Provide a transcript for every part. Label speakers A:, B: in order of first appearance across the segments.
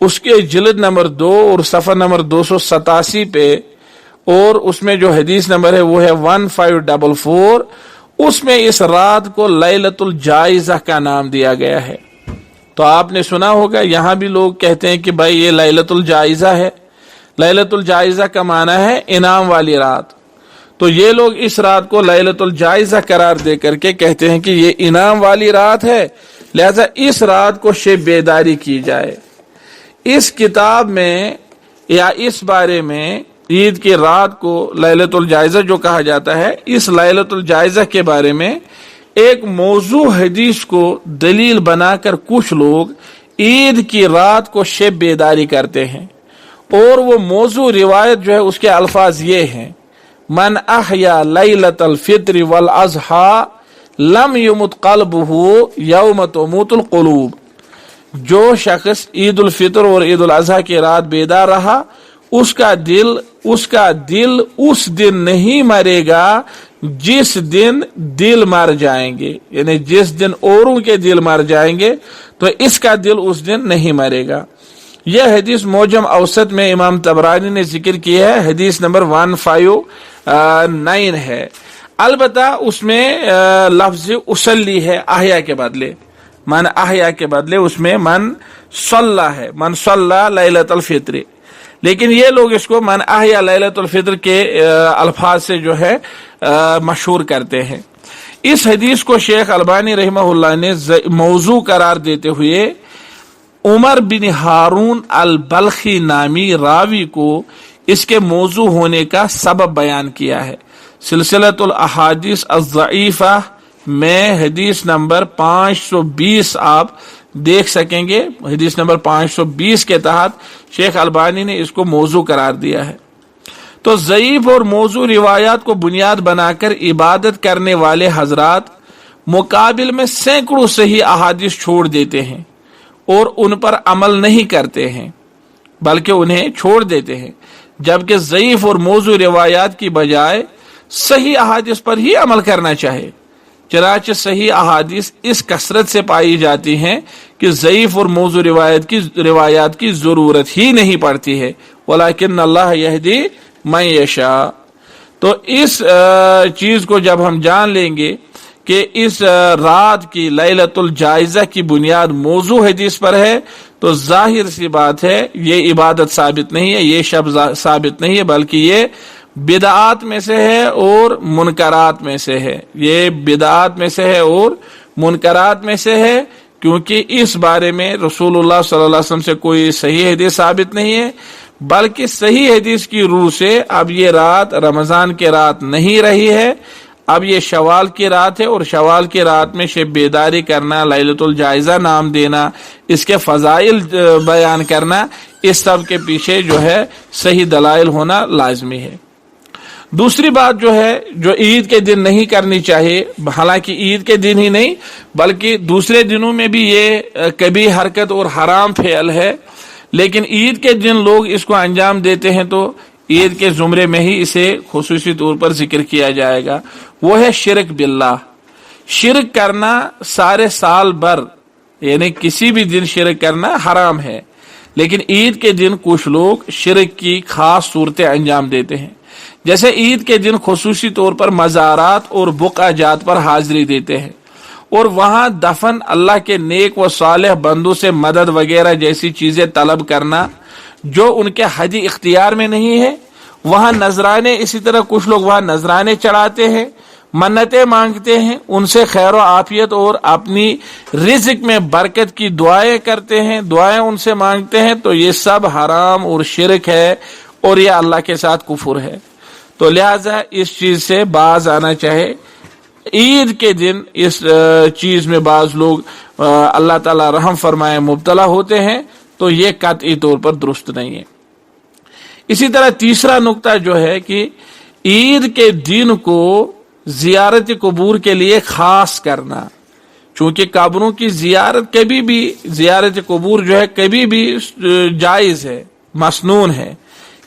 A: اس کے جلد نمبر 2 اور صفحہ نمبر 287 پہ، اور اس میں جو حدیث نمبر ہے وہ ہے 1544، اس میں اس رات کو لیلۃ الجائزہ کا نام دیا گیا ہے۔ تو آپ نے سنا ہوگا یہاں بھی لوگ کہتے ہیں کہ بھائی یہ لیلۃ الجائزہ ہے۔ لیلۃ الجائزہ کا معنی ہے انعام والی رات، تو یہ لوگ اس رات کو لیلۃ الجائزہ قرار دے کر کے کہتے ہیں کہ یہ انعام والی رات ہے، لہذا اس رات کو شب بیداری کی جائے۔ اس کتاب میں یا اس بارے میں عید کی رات کو لیلۃ الجائزہ جو کہا جاتا ہے، اس لیلۃ الجائزہ کے بارے میں ایک موضوع حدیث کو دلیل بنا کر کچھ لوگ عید کی رات کو شب بیداری کرتے ہیں، اور وہ موضوع روایت جو ہے اس کے الفاظ یہ ہیں: من احیا لیلۃ الفطر والاضحیٰ لم یمت قلبہ یوم تموت القلوب، جو شخص عید الفطر اور عید الاضحیٰ کی رات بیدار رہا، اس کا دل اس دن نہیں مرے گا جس دن دل مر جائیں گے، یعنی جس دن اوروں کے دل مر جائیں گے تو اس کا دل اس دن نہیں مرے گا۔ یہ حدیث معجم اوسط میں امام طبرانی نے ذکر کی ہے، حدیث نمبر 159 ہے۔ البتہ اس میں لفظ اسلی ہے احیا کے بدلے، من احیا کے بدلے اس میں من صلی ہے، من صلی لیلۃ الفطر، لیکن یہ لوگ اس کو من احیا لیلۃ الفطر کے الفاظ سے جو ہے مشہور کرتے ہیں۔ اس حدیث کو شیخ البانی رحمہ اللہ نے موضوع قرار دیتے ہوئے عمر بن ہارون البلخی نامی راوی کو اس کے موضوع ہونے کا سبب بیان کیا ہے۔ سلسلۃ الاحادیث الضعیفہ میں حدیث نمبر 520 آپ دیکھ سکیں گے، حدیث نمبر 520 کے تحت شیخ البانی نے اس کو موضوع قرار دیا ہے۔ تو ضعیف اور موضوع روایات کو بنیاد بنا کر عبادت کرنے والے حضرات مقابل میں سینکڑوں صحیح احادیث چھوڑ دیتے ہیں اور ان پر عمل نہیں کرتے ہیں، بلکہ انہیں چھوڑ دیتے ہیں، جبکہ ضعیف اور موضوع روایات کی بجائے صحیح احادیث پر ہی عمل کرنا چاہے۔ چنانچہ صحیح احادیث اس کثرت سے پائی جاتی ہیں کہ ضعیف اور موضوع روایات کی ضرورت ہی نہیں پڑتی ہے، ولیکن اللہ یہدی من یشاء۔ تو اس چیز کو جب ہم جان لیں گے کہ اس رات کی لیلۃ الجائزہ کی بنیاد موضوع حدیث پر ہے، تو ظاہر سی بات ہے یہ عبادت ثابت نہیں ہے، یہ شب ثابت نہیں ہے، بلکہ یہ بدعات میں سے ہے اور منکرات میں سے ہے، یہ بدعات میں سے ہے اور منکرات میں سے ہے، کیونکہ اس بارے میں رسول اللہ صلی اللہ علیہ وسلم سے کوئی صحیح حدیث ثابت نہیں ہے، بلکہ صحیح حدیث کی روح سے اب یہ رات رمضان کی رات نہیں رہی ہے، اب یہ شوال کی رات ہے، اور شوال کی رات میں شب بیداری کرنا، لیلۃ الجائزہ نام دینا، اس کے فضائل بیان کرنا، اس سب کے پیچھے جو ہے صحیح دلائل ہونا لازمی ہے۔ دوسری بات جو ہے جو عید کے دن نہیں کرنی چاہیے، حالانکہ عید کے دن ہی نہیں بلکہ دوسرے دنوں میں بھی یہ کبھی حرکت اور حرام فعل ہے، لیکن عید کے دن لوگ اس کو انجام دیتے ہیں تو عید کے زمرے میں ہی اسے خصوصی طور پر ذکر کیا جائے گا، وہ ہے شرک باللہ۔ شرک کرنا سارے سال بھر، یعنی کسی بھی دن شرک کرنا حرام ہے، لیکن عید کے دن کچھ لوگ شرک کی خاص صورتیں انجام دیتے ہیں، جیسے عید کے دن خصوصی طور پر مزارات اور بقع جات پر حاضری دیتے ہیں، اور وہاں دفن، اللہ کے نیک و صالح بندوں سے مدد وغیرہ جیسی چیزیں طلب کرنا جو ان کے حدی اختیار میں نہیں ہے۔ وہاں نذرانے، اسی طرح کچھ لوگ وہاں نذرانے چڑھاتے ہیں، منتیں مانگتے ہیں، ان سے خیر و عافیت اور اپنی رزق میں برکت کی دعائیں کرتے ہیں، دعائیں ان سے مانگتے ہیں، تو یہ سب حرام اور شرک ہے اور یہ اللہ کے ساتھ کفر ہے۔ تو لہذا اس چیز سے باز آنا چاہے۔ عید کے دن اس چیز میں بعض لوگ اللہ تعالی رحم فرمائے مبتلا ہوتے ہیں، تو یہ قطعی طور پر درست نہیں ہے۔ اسی طرح تیسرا نقطہ جو ہے کہ عید کے دن کو زیارت قبور کے لیے خاص کرنا، چونکہ قبروں کی زیارت کبھی بھی، زیارت قبور جو ہے کبھی بھی جائز ہے، مسنون ہے،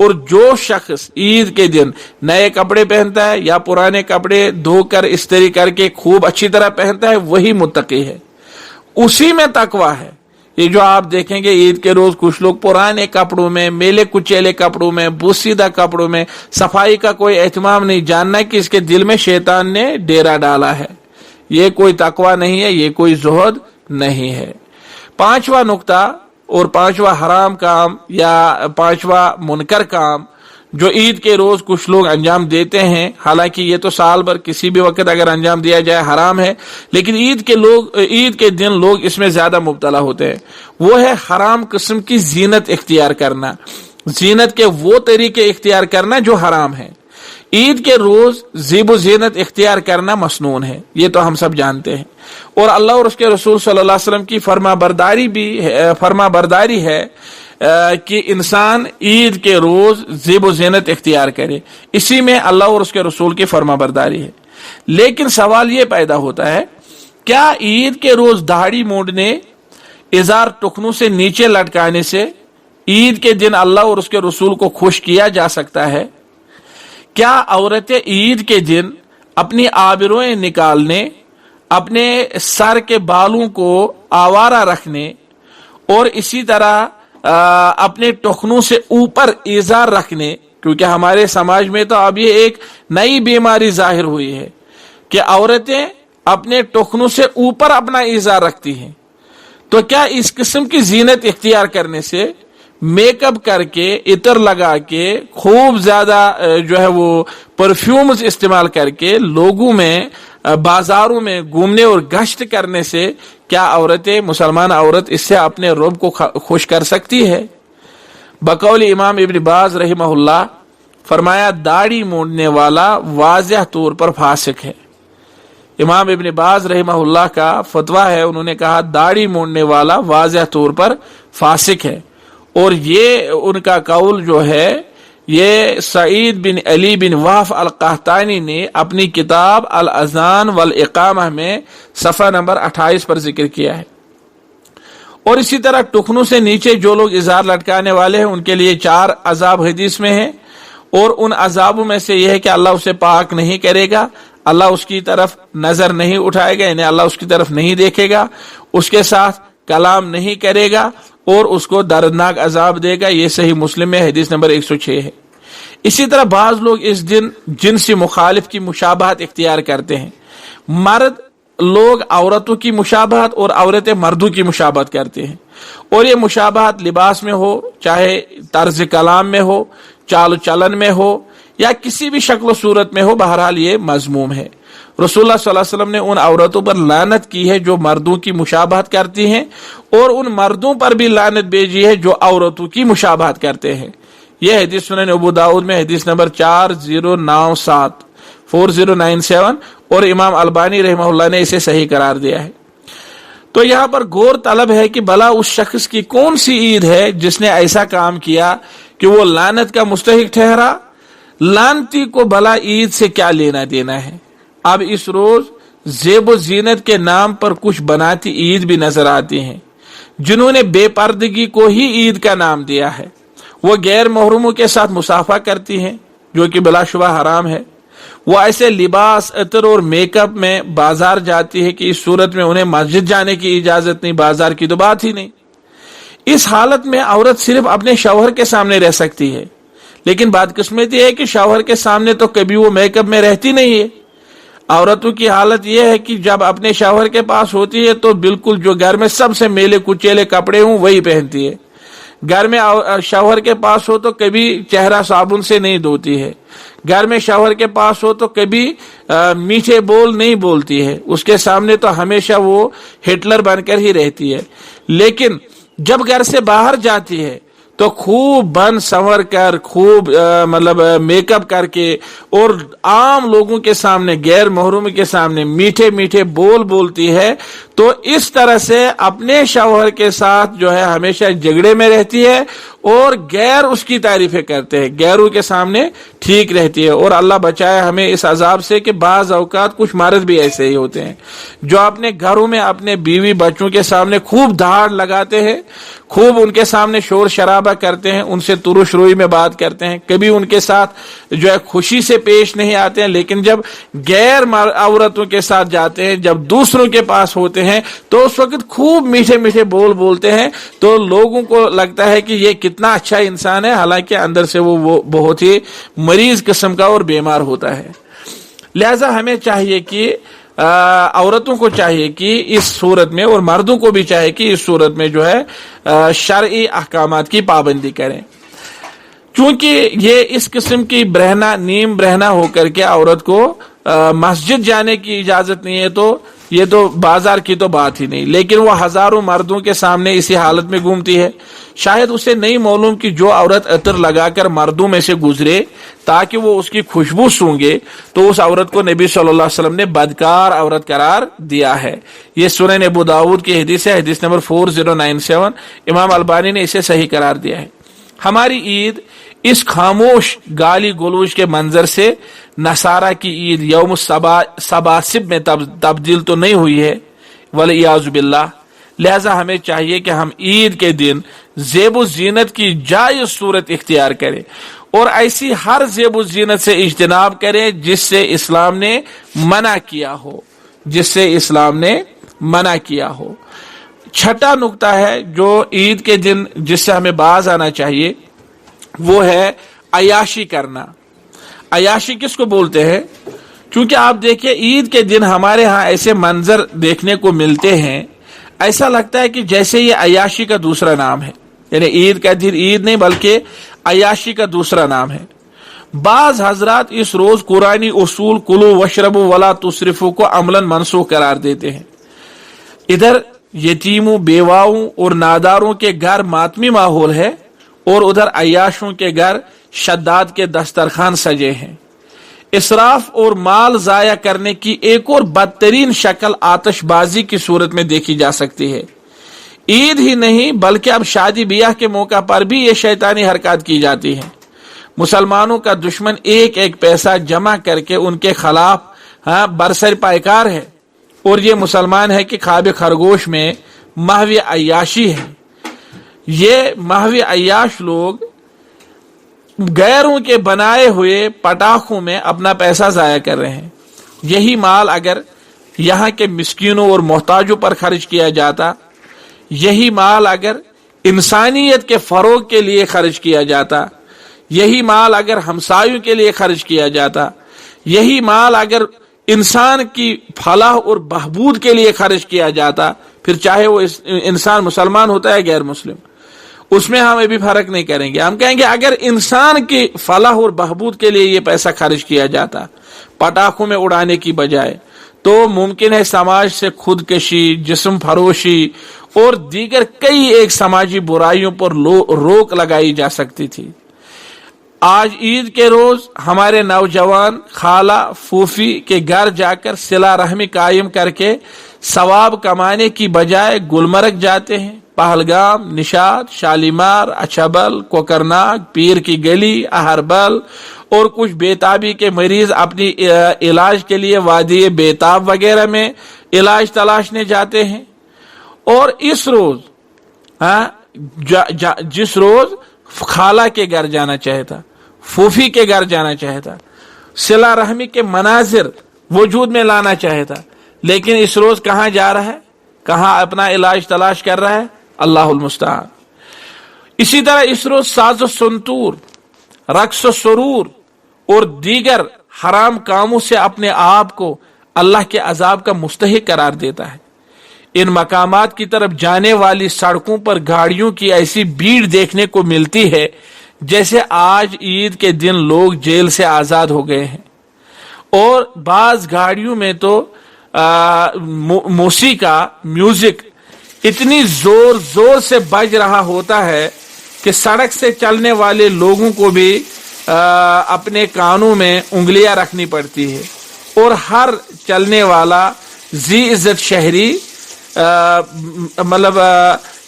A: اور جو شخص عید کے دن نئے کپڑے پہنتا ہے یا پرانے کپڑے دھو کر استری کر کے خوب اچھی طرح پہنتا ہے وہی متقی ہے، اسی میں تقویٰ ہے۔ یہ جو آپ دیکھیں گے عید کے روز کچھ لوگ پرانے کپڑوں میں، میلے کچیلے کپڑوں میں، بوسیدہ کپڑوں میں، صفائی کا کوئی اہتمام نہیں، جاننا کہ اس کے دل میں شیطان نے ڈیرا ڈالا ہے، یہ کوئی تقویٰ نہیں ہے، یہ کوئی زہد نہیں ہے۔ پانچواں نقطہ اور پانچواں حرام کام یا پانچواں منکر کام جو عید کے روز کچھ لوگ انجام دیتے ہیں، حالانکہ یہ تو سال بھر کسی بھی وقت اگر انجام دیا جائے حرام ہے، لیکن عید کے دن لوگ اس میں زیادہ مبتلا ہوتے ہیں، وہ ہے حرام قسم کی زینت اختیار کرنا، زینت کے وہ طریقے اختیار کرنا جو حرام ہے۔ عید کے روز زیب و زینت اختیار کرنا مسنون ہے، یہ تو ہم سب جانتے ہیں، اور اللہ اور اس کے رسول صلی اللہ علیہ وسلم کی فرما برداری ہے کہ انسان عید کے روز زیب و زینت اختیار کرے، اسی میں اللہ اور اس کے رسول کی فرما برداری ہے۔ لیکن سوال یہ پیدا ہوتا ہے، کیا عید کے روز داڑھی مونڈنے، ازار ٹکنوں سے نیچے لٹکانے سے عید کے دن اللہ اور اس کے رسول کو خوش کیا جا سکتا ہے؟ کیا عورتیں عید کے دن اپنی آبروئیں نکالنے، اپنے سر کے بالوں کو آوارہ رکھنے اور اسی طرح اپنے ٹخنوں سے اوپر ازار رکھنے، کیونکہ ہمارے سماج میں تو اب یہ ایک نئی بیماری ظاہر ہوئی ہے کہ عورتیں اپنے ٹخنوں سے اوپر اپنا ازار رکھتی ہیں، تو کیا اس قسم کی زینت اختیار کرنے سے، میک اپ کر کے، عطر لگا کے، خوب زیادہ جو ہے وہ پرفیومز استعمال کر کے لوگوں میں بازاروں میں گھومنے اور گشت کرنے سے کیا عورتیں، مسلمان عورت اس سے اپنے رب کو خوش کر سکتی ہے؟ بقول امام ابن باز رحمہ اللہ فرمایا داڑھی مونڈنے والا واضح طور پر فاسق ہے۔ امام ابن باز رحمہ اللہ کا فتویٰ ہے، انہوں نے کہا داڑھی مونڈنے والا واضح طور پر فاسق ہے، اور یہ ان کا قول جو ہے یہ سعید بن علی بن وہف القحطانی نے اپنی کتاب الاذان والاقامہ میں صفحہ نمبر 28 پر ذکر کیا ہے۔ اور اسی طرح ٹخنوں سے نیچے جو لوگ ازار لٹکانے والے ہیں ان کے لیے 4 عذاب حدیث میں ہیں، اور ان عذابوں میں سے یہ ہے کہ اللہ اسے پاک نہیں کرے گا، اللہ اس کی طرف نظر نہیں اٹھائے گا، یعنی اللہ اس کی طرف نہیں دیکھے گا، اس کے ساتھ کلام نہیں کرے گا اور اس کو دردناک عذاب دے گا۔ یہ صحیح مسلم میں حدیث نمبر 106 ہے۔ اسی طرح بعض لوگ اس دن جنسی مخالف کی مشابہت اختیار کرتے ہیں، مرد لوگ عورتوں کی مشابہت اور عورتیں مردوں کی مشابہت کرتے ہیں، اور یہ مشابہت لباس میں ہو، چاہے طرز کلام میں ہو، چال چلن میں ہو، یا کسی بھی شکل و صورت میں ہو، بہرحال یہ مذموم ہے۔ رسول اللہ صلی اللہ علیہ وسلم نے ان عورتوں پر لعنت کی ہے جو مردوں کی مشابہت کرتی ہیں، اور ان مردوں پر بھی لعنت بھیجی ہے جو عورتوں کی مشابہت کرتے ہیں۔ یہ حدیث سنن ابو داؤد میں حدیث نمبر 4097 اور امام البانی رحمہ اللہ نے اسے صحیح قرار دیا ہے۔ تو یہاں پر غور طلب ہے کہ بھلا اس شخص کی کون سی عید ہے جس نے ایسا کام کیا کہ وہ لعنت کا مستحق ٹھہرا؟ لعنتی کو بھلا عید سے کیا لینا دینا ہے؟ اب اس روز زیب و زینت کے نام پر کچھ بناتی عید بھی نظر آتی ہیں جنہوں نے بے پردگی کو ہی عید کا نام دیا ہے۔ وہ غیر محرموں کے ساتھ مصافحہ کرتی ہیں جو کہ بلا شبہ حرام ہے، وہ ایسے لباس، عطر اور میک اپ میں بازار جاتی ہے کہ اس صورت میں انہیں مسجد جانے کی اجازت نہیں، بازار کی تو بات ہی نہیں۔ اس حالت میں عورت صرف اپنے شوہر کے سامنے رہ سکتی ہے، لیکن بدقسمتی ہے کہ شوہر کے سامنے تو کبھی وہ میک اپ میں رہتی نہیں ہے۔ عورتوں کی حالت یہ ہے کہ جب اپنے شوہر کے پاس ہوتی ہے تو بالکل جو گھر میں سب سے میلے کچیلے کپڑے ہوں وہی پہنتی ہے۔ گھر میں شوہر کے پاس ہو تو کبھی چہرہ صابن سے نہیں دھوتی ہے، گھر میں شوہر کے پاس ہو تو کبھی میٹھے بول نہیں بولتی ہے، اس کے سامنے تو ہمیشہ وہ ہٹلر بن کر ہی رہتی ہے۔ لیکن جب گھر سے باہر جاتی ہے تو خوب بن سنور کر، خوب میک اپ کر کے اور عام لوگوں کے سامنے، غیر محرم کے سامنے میٹھے میٹھے بول بولتی ہے، تو اس طرح سے اپنے شوہر کے ساتھ جو ہے ہمیشہ جھگڑے میں رہتی ہے اور غیر اس کی تعریفیں کرتے ہیں، غیروں کے سامنے ٹھیک رہتی ہے۔ اور اللہ بچائے ہمیں اس عذاب سے کہ بعض اوقات کچھ مرد بھی ایسے ہی ہوتے ہیں جو اپنے گھروں میں اپنے بیوی بچوں کے سامنے خوب دھاڑ لگاتے ہیں، خوب ان کے سامنے شور شرابہ کرتے ہیں، ان سے ترش روئی میں بات کرتے ہیں، کبھی ان کے ساتھ جو ہے خوشی سے پیش نہیں آتے ہیں، لیکن جب غیر عورتوں کے ساتھ جاتے ہیں، جب دوسروں کے پاس ہوتے ہیں تو اس وقت خوب میٹھے میٹھے بول بولتے ہیں، تو لوگوں کو لگتا ہے کہ یہ کتنا اچھا انسان ہے، حالانکہ اندر سے وہ بہت ہی مریض قسم کا اور بیمار ہوتا ہے۔ لہذا ہمیں چاہیے کہ عورتوں کو چاہیے کہ اس صورت میں، اور مردوں کو بھی چاہیے کہ اس صورت میں جو ہے شرعی احکامات کی پابندی کریں، چونکہ یہ اس قسم کی برہنہ نیم برہنہ ہو کر کے عورت کو مسجد جانے کی اجازت نہیں ہے، تو یہ تو بازار کی تو بات ہی نہیں، لیکن وہ ہزاروں مردوں کے سامنے اسی حالت میں گھومتی ہے۔ شاید اسے نہیں معلوم کہ جو عورت عطر لگا کر مردوں میں سے گزرے تاکہ وہ اس کی خوشبو سونگے، تو اس عورت کو نبی صلی اللہ علیہ وسلم نے بدکار عورت قرار دیا ہے۔ یہ سنن ابو داؤد کی حدیث ہے، حدیث نمبر 4097، امام البانی نے اسے صحیح قرار دیا ہے۔ ہماری عید اس خاموش گالی گلوچ کے منظر سے نصارہ کی عید یوم السباسب میں تبدیل تو نہیں ہوئی ہے، والعیاذ باللہ۔ لہذا ہمیں چاہیے کہ ہم عید کے دن زیب و زینت کی جائز صورت اختیار کریں، اور ایسی ہر زیب و زینت سے اجتناب کریں جس سے اسلام نے منع کیا ہو، جس سے اسلام نے منع کیا ہو۔ چھٹا نقطہ ہے جو عید کے دن جس سے ہمیں باز آنا چاہیے، وہ ہے عیاشی کرنا۔ عیاشی کس کو بولتے ہیں؟ چونکہ آپ دیکھیں عید کے دن ہمارے ہاں ایسے منظر دیکھنے کو ملتے ہیں، ایسا لگتا ہے کہ جیسے یہ عیاشی کا دوسرا نام ہے، یعنی عید کا دن عید نہیں بلکہ عیاشی کا دوسرا نام ہے۔ بعض حضرات اس روز قرآنی اصول کلو وشربو ولا تسرفو کو عملاً منسوخ قرار دیتے ہیں۔ ادھر یتیموں، بیواؤں اور ناداروں کے گھر ماتمی ماحول ہے، اور ادھر عیاشوں کے گھر شداد کے دسترخوان سجے ہیں۔ اسراف اور مال ضائع کرنے کی ایک اور بدترین شکل آتش بازی کی صورت میں دیکھی جا سکتی ہے۔ عید ہی نہیں بلکہ اب شادی بیاہ کے موقع پر بھی یہ شیطانی حرکات کی جاتی ہیں۔ مسلمانوں کا دشمن ایک ایک پیسہ جمع کر کے ان کے خلاف برسر پائکار ہے، اور یہ مسلمان ہے کہ خواب خرگوش میں محو عیاشی ہے۔ یہ محو عیاش لوگ غیروں کے بنائے ہوئے پٹاخوں میں اپنا پیسہ ضائع کر رہے ہیں۔ یہی مال اگر یہاں کے مسکینوں اور محتاجوں پر خرچ کیا جاتا، یہی مال اگر انسانیت کے فروغ کے لیے خرچ کیا جاتا، یہی مال اگر ہمسایوں کے لیے خرچ کیا جاتا، یہی مال اگر انسان کی فلاح اور بہبود کے لیے خرچ کیا جاتا، پھر چاہے وہ انسان مسلمان ہوتا ہے غیر مسلم، اس میں ہم ابھی فرق نہیں کریں گے۔ ہم کہیں گے اگر انسان کی فلاح اور بہبود کے لیے یہ پیسہ خرچ کیا جاتا پٹاخوں میں اڑانے کی بجائے، تو ممکن ہے سماج سے خودکشی، جسم فروشی اور دیگر کئی ایک سماجی برائیوں پر روک لگائی جا سکتی تھی۔ آج عید کے روز ہمارے نوجوان خالہ پھوپھی کے گھر جا کر صلہ رحمی قائم کر کے ثواب کمانے کی بجائے گلمرگ جاتے ہیں، پہلگام، نشاط، شالیمار، اچھبل، کوکرناگ، پیر کی گلی، اہربل، اور کچھ بیتابی کے مریض اپنی علاج کے لیے وادی بیتاب وغیرہ میں علاج تلاشنے جاتے ہیں۔ اور اس روز جس روز خالہ کے گھر جانا چاہتا، پھوپھی کے گھر جانا چاہتا، صلہ رحمی کے مناظر وجود میں لانا چاہتا، لیکن اس روز کہاں جا رہا ہے، کہاں اپنا علاج تلاش کر رہا ہے؟ اللہ المستعان۔ اسی طرح اس روز ساز و سنتور، رقص و سرور اور دیگر حرام کاموں سے اپنے آپ کو اللہ کے عذاب کا مستحق قرار دیتا ہے۔ ان مقامات کی طرف جانے والی سڑکوں پر گاڑیوں کی ایسی بھیڑ دیکھنے کو ملتی ہے جیسے آج عید کے دن لوگ جیل سے آزاد ہو گئے ہیں، اور بعض گاڑیوں میں تو موسیقی میوزک اتنی زور زور سے بج رہا ہوتا ہے کہ سڑک سے چلنے والے لوگوں کو بھی اپنے کانوں میں انگلیاں رکھنی پڑتی ہے، اور ہر چلنے والا ذی عزت شہری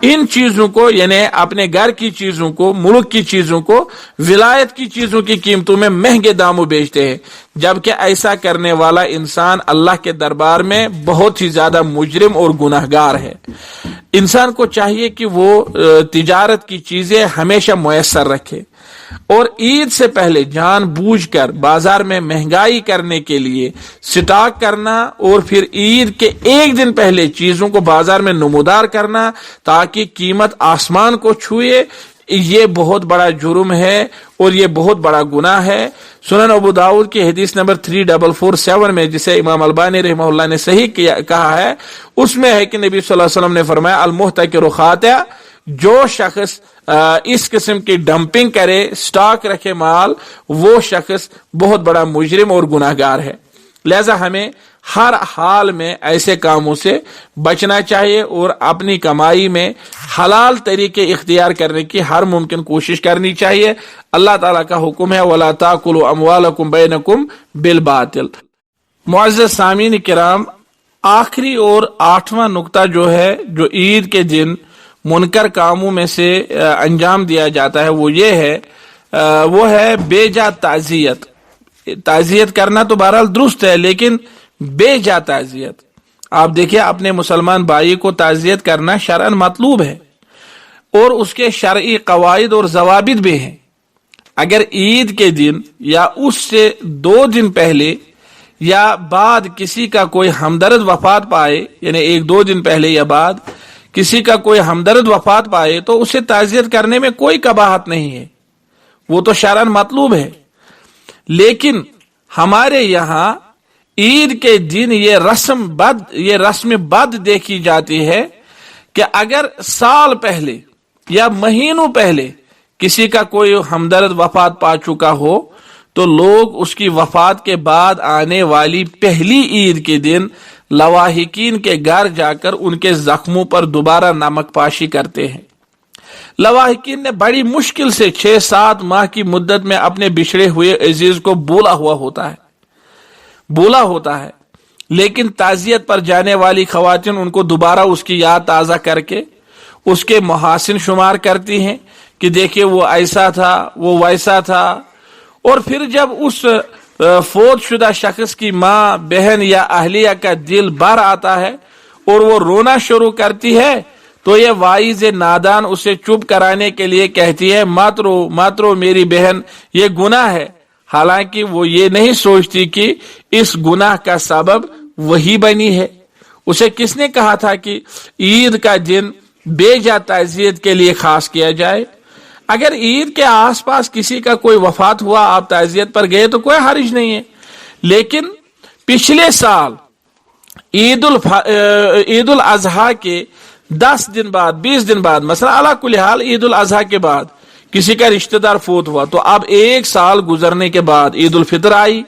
A: ان چیزوں کو یعنی اپنے گھر کی چیزوں کو، ملک کی چیزوں کو ولایت کی چیزوں کی قیمتوں میں مہنگے داموں بیچتے ہیں، جبکہ ایسا کرنے والا انسان اللہ کے دربار میں بہت ہی زیادہ مجرم اور گناہگار ہے۔ انسان کو چاہیے کہ وہ تجارت کی چیزیں ہمیشہ میسر رکھے، اور عید سے پہلے جان بوجھ کر بازار میں مہنگائی کرنے کے لیے سٹاک کرنا، اور پھر عید کے ایک دن پہلے چیزوں کو بازار میں نمودار کرنا تاکہ قیمت آسمان کو چھوئے، یہ بہت بڑا جرم ہے اور یہ بہت بڑا گناہ ہے۔ سنن ابو داؤد کی حدیث نمبر 3447 میں، جسے امام البانی رحمہ اللہ نے صحیح کہا ہے، اس میں ہے کہ نبی صلی اللہ علیہ وسلم نے فرمایا المحتکر خاطئ، جو شخص اس قسم کی ڈمپنگ کرے، سٹاک رکھے مال، وہ شخص بہت بڑا مجرم اور گناہگار ہے۔ لہذا ہمیں ہر حال میں ایسے کاموں سے بچنا چاہیے اور اپنی کمائی میں حلال طریقے اختیار کرنے کی ہر ممکن کوشش کرنی چاہیے۔ اللہ تعالیٰ کا حکم ہے وَلَا تَأْكُلُوا أَمْوَالَكُمْ بَيْنَكُمْ بِالْبَاطِلِ۔ معزز سامعین کرام، آخری اور 8واں نقطہ جو ہے، جو عید کے دن منکر کاموں میں سے انجام دیا جاتا ہے، وہ یہ ہے، وہ ہے بے جا تعزیت۔ تعزیت کرنا تو بہرحال درست ہے، لیکن بے جا تعزیت، آپ دیکھیں اپنے مسلمان بھائی کو تعزیت کرنا شرعاً مطلوب ہے، اور اس کے شرعی قواعد اور ضوابط بھی ہیں۔ اگر عید کے دن یا اس سے 2 دن پہلے یا بعد کسی کا کوئی ہمدرد وفات پائے، یعنی 1-2 دن پہلے یا بعد کسی کا کوئی ہمدرد وفات پائے، تو اسے تعزیت کرنے میں کوئی قباحت نہیں ہے، وہ تو شرعاً مطلوب ہے۔ لیکن ہمارے یہاں عید کے دن یہ رسم بد دیکھی جاتی ہے کہ اگر سال پہلے یا مہینوں پہلے کسی کا کوئی ہمدرد وفات پا چکا ہو، تو لوگ اس کی وفات کے بعد آنے والی پہلی عید کے دن لواحقین کے گھر جا کر ان کے زخموں پر دوبارہ نمک پاشی کرتے ہیں۔ لواحقین نے بڑی مشکل سے 6-7 ماہ کی مدت میں اپنے بچھڑے ہوئے عزیز کو بولا ہوتا ہے، لیکن تعزیت پر جانے والی خواتین ان کو دوبارہ اس کی یاد تازہ کر کے اس کے محاسن شمار کرتی ہیں کہ دیکھیں وہ ایسا تھا، وہ ویسا تھا، اور پھر جب اس فوت شدہ شخص کی ماں، بہن یا اہلیہ کا دل بھر آتا ہے اور وہ رونا شروع کرتی ہے، تو یہ واعظ نادان اسے چپ کرانے کے لیے کہتی ہے مت رو میری بہن، یہ گناہ ہے، حالانکہ وہ یہ نہیں سوچتی کہ اس گناہ کا سبب وہی بنی ہے۔ اسے کس نے کہا تھا کہ عید کا دن بے جا تعزیت کے لیے خاص کیا جائے؟ اگر عید کے آس پاس کسی کا کوئی وفات ہوا، آپ تعزیت پر گئے تو کوئی حرج نہیں ہے، لیکن پچھلے سال عید الاضحیٰ کے 10 دن بعد، 20 دن بعد، مثلا علی کل حال عید الاضحیٰ کے بعد کسی کا رشتہ دار فوت ہوا، تو اب 1 سال گزرنے کے بعد عید الفطر آئی،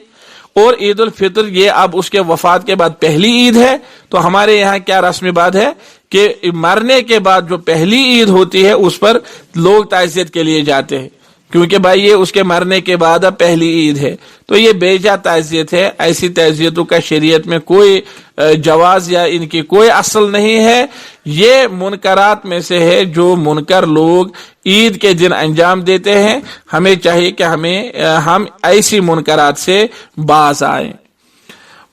A: اور عید الفطر یہ اب اس کے وفات کے بعد پہلی عید ہے۔ تو ہمارے یہاں کیا رسم بات ہے کہ مرنے کے بعد جو پہلی عید ہوتی ہے اس پر لوگ تعزیت کے لیے جاتے ہیں، کیونکہ بھائی یہ اس کے مرنے کے بعد اب پہلی عید ہے، تو یہ بے جا تعزیت ہے۔ ایسی تعزیتوں کا شریعت میں کوئی جواز یا ان کی کوئی اصل نہیں ہے۔ یہ منکرات میں سے ہے جو منکر لوگ عید کے دن انجام دیتے ہیں۔ ہمیں چاہیے کہ ہم ایسی منکرات سے باز آئیں۔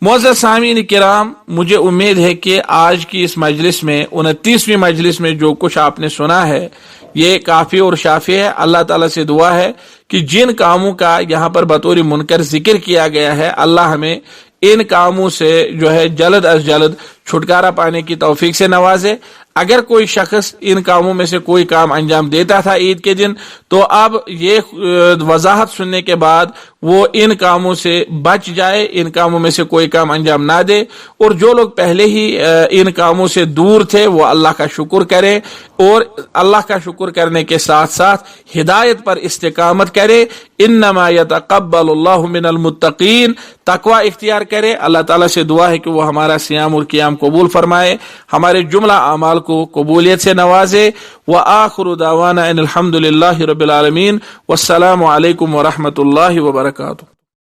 A: معزز سامعین کرام، مجھے امید ہے کہ آج کی اس مجلس میں، 29ویں مجلس میں جو کچھ آپ نے سنا ہے، یہ کافی اور شافی ہے۔ اللہ تعالیٰ سے دعا ہے کہ جن کاموں کا یہاں پر بطور منکر ذکر کیا گیا ہے، اللہ ہمیں ان کاموں سے جو ہے جلد از جلد چھٹکارا پانے کی توفیق سے نوازے۔ اگر کوئی شخص ان کاموں میں سے کوئی کام انجام دیتا تھا عید کے دن، تو اب یہ وضاحت سننے کے بعد وہ ان کاموں سے بچ جائے، ان کاموں میں سے کوئی کام انجام نہ دے، اور جو لوگ پہلے ہی ان کاموں سے دور تھے وہ اللہ کا شکر کرے، اور اللہ کا شکر کرنے کے ساتھ ساتھ ہدایت پر استقامت کرے۔ انما یتقبل اللہ من المتقین، تقوی اختیار کرے۔ اللہ تعالیٰ سے دعا ہے کہ وہ ہمارا صیام اور قیام قبول فرمائے، ہمارے جملہ اعمال کو قبولیت سے نوازے۔ وآخر دعوانا ان الحمد للہ رب العالمین، والسلام علیکم ورحمۃ اللہ وبرکاتہ۔